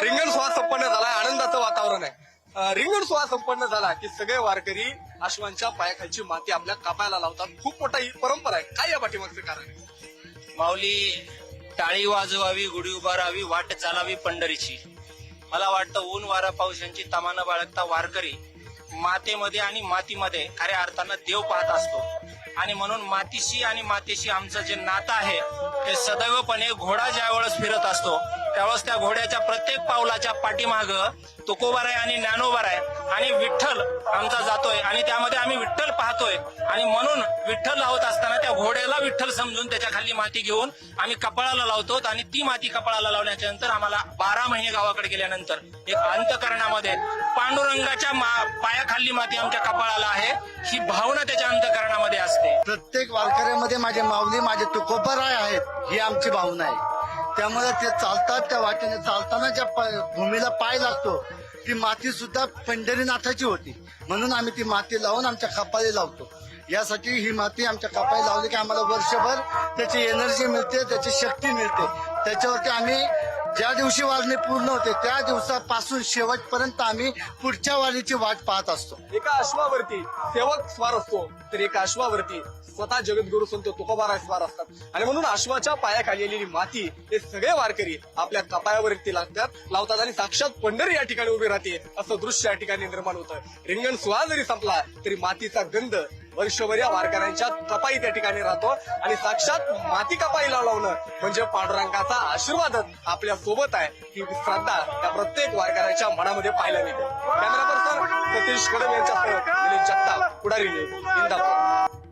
रिंगण सोहळा संपन्न झाला, आनंदाचं वातावरण आहे। रिंगण सोहळा संपन्न झाला की सगळे वारकरी अश्वांच्या पायाखालची माती आपल्या कपाळाला लावतात। खूप मोठा ही परंपरा आहे। काय या पाठीमागचं कारण आहे? माऊली, टाळी वाजवावी, गुढी उभारावी, वाट चालावी पंढरीची। मला वाटतं ऊन वारा पाऊस यांची तमाना बाळगता वारकरी मातेमध्ये आणि मातीमध्ये खऱ्या अर्थानं देव पाहत असतो। आणि म्हणून मातीशी आणि मातेशी आमचं जे नातं आहे ते सदैवपणे घोडा ज्यावेळेस फिरत असतो त्यावेळेस त्या घोड्याच्या प्रत्येक पावलाच्या पाठीमाग तुकोबाराय आणि ज्ञानोबाराय आणि विठ्ठल आमचा जातोय आणि त्यामध्ये आम्ही विठ्ठल पाहतोय। आणि म्हणून विठ्ठल लावत असताना त्या घोड्याला विठ्ठल समजून त्याच्या खाली माती घेऊन आम्ही कपाळाला लावतो। आणि ती माती कपाळाला लावल्याच्या नंतर आम्हाला 12 महिने गावाकडे गेल्यानंतर एक अंतःकरणामध्ये पांडुरंगाच्या पायाखाली माती आमच्या कपाळाला आहे ही भावना त्याच्या अंतःकरणामध्ये असते। प्रत्येक वारकऱ्यामध्ये माझे माऊली माझे तुकोबाराय आहेत ही आमची भावना आहे। त्यामुळे ते चालतात त्या वाटेने चालताना ज्या भूमीला पाय लागतो ती माती सुद्धा पंढरीनाथाची होती, म्हणून आम्ही ती माती लावून आमच्या कपाळी लावतो। यासाठी ही माती आमच्या कपाळी लावली की आम्हाला वर्षभर त्याची एनर्जी मिळते, त्याची शक्ती मिळते। त्याच्यावरती आम्ही ज्या दिवशी वारणी पूर्ण होते त्या दिवसापासून शेवटपर्यंत आम्ही पुढच्या वारीची वाट पाहत असतो। एका अश्वावरती सेवक स्वार असतो तर एका अश्वावरती स्वतः जगद्गुरु संत तुकोबाराय स्वार असतात। आणि म्हणून अश्वाच्या पायाखाली आलेली माती हे सगळे वारकरी आपल्या कपाळावरती लावतात आणि साक्षात पंढरी या ठिकाणी उभी राहते असं दृश्य या ठिकाणी निर्माण होतं। रिंगण सोहळा जरी संपला तरी मातीचा गंध वर्षभर या वारकऱ्यांच्या कपाई त्या ठिकाणी राहतो आणि साक्षात माती कपाईला लावणं म्हणजे पांडुरंगाचा आशीर्वादच आपल्या सोबत आहे ही श्रद्धा त्या प्रत्येक वारकऱ्याच्या मनामध्ये पाहायला मिळते। कॅमेरा पर्सन सतीश कदम यांच्यासह जगताप, पुढारी न्यूज, इंदापूर।